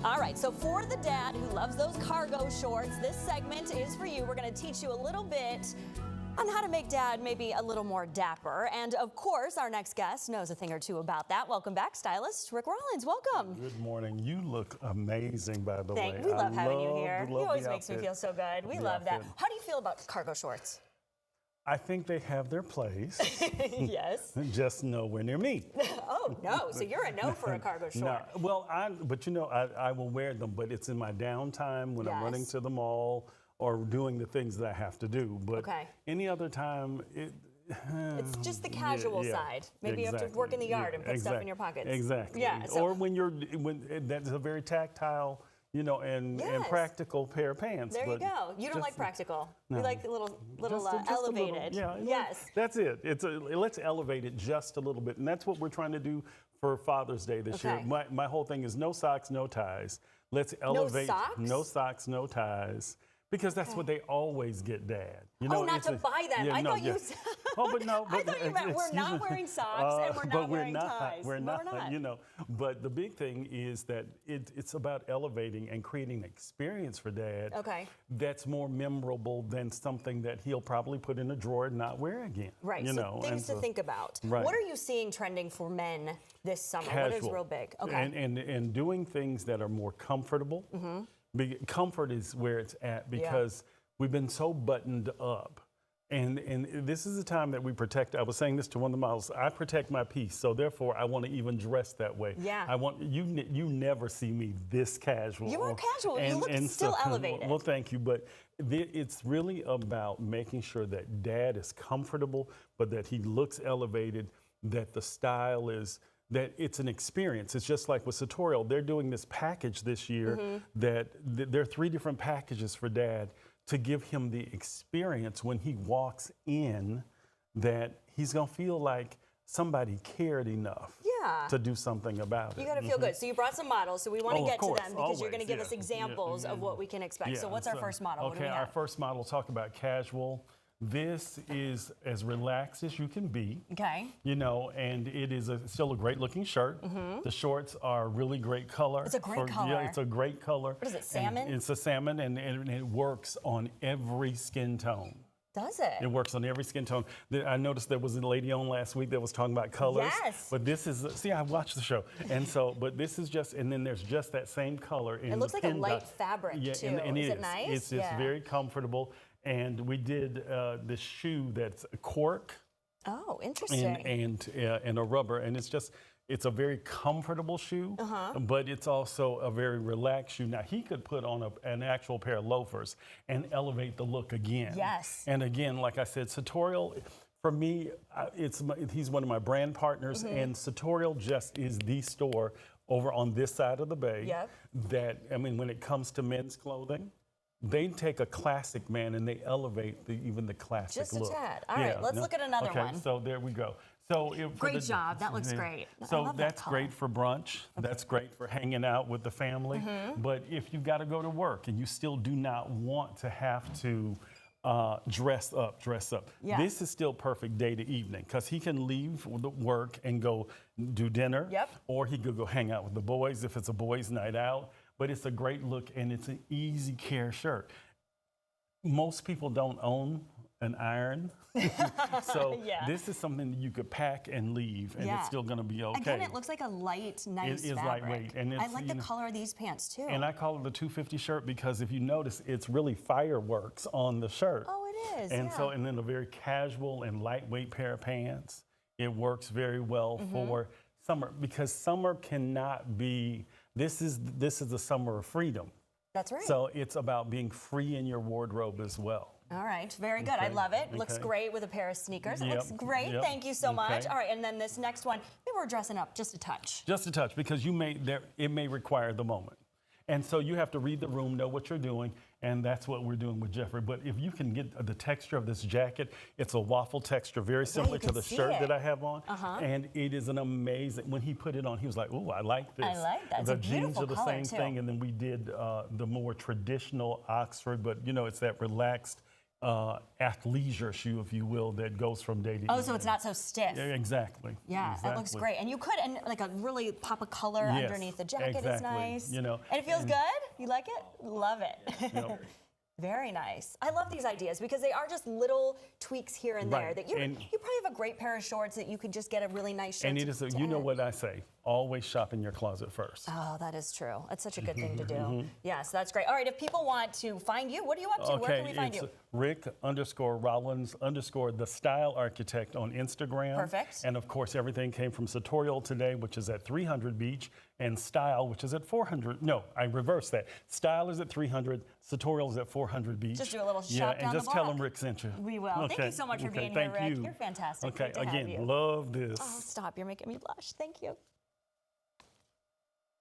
All right, so for the dad who loves those cargo shorts, this segment is for you. We're going to teach you a little bit on how to make dad maybe a little more dapper. And of course, our next guest knows a thing or two about that. Welcome back, Stylist Ricc Rollins. Welcome. Good morning. You look amazing, by the way. We love having you here. He always makes me feel so good. We love that. How do you feel about cargo shorts? I think they have their place. Yes. Just nowhere near me. Oh, no. So you're a no for a cargo short. No, well, but you know, I will wear them, but it's in my downtime when I'm running to the mall or doing the things that I have to do. But any other time, it's just the casual side. Maybe you have to work in the yard and put stuff in your pockets. Exactly. Yeah. Or when that's a very tactile, you know, and practical pair of pants. There you go. You don't like practical. No. You like the little just elevated. Yes. That's it. Let's elevate it just a little bit, and that's what we're trying to do for Father's Day this year. My whole thing is no socks, no ties. Let's elevate. No socks? No socks, no ties. Because that's what they always get, Dad. You know, not to buy them. Yeah, I thought you said. Oh, but no. I thought you meant we're not wearing socks and we're not wearing ties. We're not. You know, but the big thing is that it's about elevating and creating an experience for Dad. That's more memorable than something that he'll probably put in a drawer and not wear again. Right. You know, things to think about. Right. What are you seeing trending for men this summer? Casual. What is real big? And doing things that are more comfortable. Comfort is where it's at because we've been so buttoned up. And this is the time that we protect. I was saying this to one of the models. I protect my peace, so therefore I want to even dress that way. Yeah. I want you never see me this casual. You are casual. You look still elevated. Well, thank you, but it's really about making sure that Dad is comfortable, but that he looks elevated, that the style is. That it's an experience. It's just like with Sartorial. They're doing this package this year that there are 3 different packages for Dad to give him the experience when he walks in that he's gonna feel like somebody cared enough to do something about it. You gotta feel good. So you brought some models, so we wanna get to them because you're gonna give us examples of what we can expect. So what's our first model? Okay, our first model, talk about casual. This is as relaxed as you can be. You know, and it is still a great looking shirt. The shorts are really great color. It's a great color. Yeah, it's a great color. What is it, salmon? And it's a salmon, and it works on every skin tone. Does it? It works on every skin tone. I noticed there was a lady on last week that was talking about colors. Yes. But this is, see, I watched the show. And so, but this is just, and then there's just that same color in it looks like a light fabric, too. And is it nice? It's just very comfortable. And we did this shoe that's a cork. Oh, interesting. And a rubber. And it's a very comfortable shoe, but it's also a very relaxed shoe. Now, he could put on an actual pair of loafers and elevate the look again. Yes. And again, like I said, Sartorial, for me, he's one of my brand partners, and Sartorial just is the store over on this side of the bay that, I mean, when it comes to men's clothing, they take a classic man and they elevate even the classic look. Just a tad. All right, let's look at another one. Okay, so there we go. So great job. That looks great. So that's great for brunch. That's great for hanging out with the family. But if you've got to go to work and you still do not want to have to dress up. This is still perfect day to evening because he can leave work and go do dinner. Or he could go hang out with the boys if it's a boys' night out. But it's a great look and it's an easy care shirt. Most people don't own an iron. So this is something that you could pack and leave and it's still gonna be okay. Again, it looks like a light, nice fabric. It is lightweight. And I like the color of these pants too. And I call it the 250 shirt because if you notice, it's really fireworks on the shirt. Oh, it is, and so, and then a very casual and lightweight pair of pants. It works very well for summer because summer cannot be, this is the summer of freedom. That's right. So it's about being free in your wardrobe as well. All right, very good. I love it. Looks great with a pair of sneakers. It looks great. Thank you so much. All right, and then this next one, maybe we're dressing up just a touch. Just a touch, because it may require the moment. And so you have to read the room, know what you're doing, and that's what we're doing with Jeffrey. But if you can get the texture of this jacket, it's a waffle texture, very similar to the shirt that I have on. And it is an amazing, when he put it on, he was like, oh, I like this. I like that. It's the a beautiful jeans are the color same too. thing, and then we did the more traditional Oxford, but you know, it's that relaxed athleisure shoe, if you will, that goes from day to day. Oh, so it's not so stiff. Yeah, exactly. Yeah, that looks great. And you could, and like a really pop of color underneath the jacket is nice. You know, and it feels good? You like it? Love it. Yep. Very nice. I love these ideas because they are just little tweaks here and there that you probably have a great pair of shorts that you could just get a really nice shirt. And it is, you know what I say, always shop in your closet first. Oh, that is true. That's such a good thing to do. Yes, that's great. All right, if people want to find you, what are you up to? Where can we find you? Ricc_Rollins_ the Style Architect on Instagram. Perfect. And of course, everything came from Sartorial Today, which is at 300 Beach, and Style, which is at 400. No, I reversed that. Style is at 300, Sartorial is at 400 Beach. Just do a little shop down the block. And just tell them Rick sent you. We will. Okay. Thank you so much for being here, Rick. You're fantastic. Okay, Great to have you. love this. Oh, stop. You're making me blush. Thank you.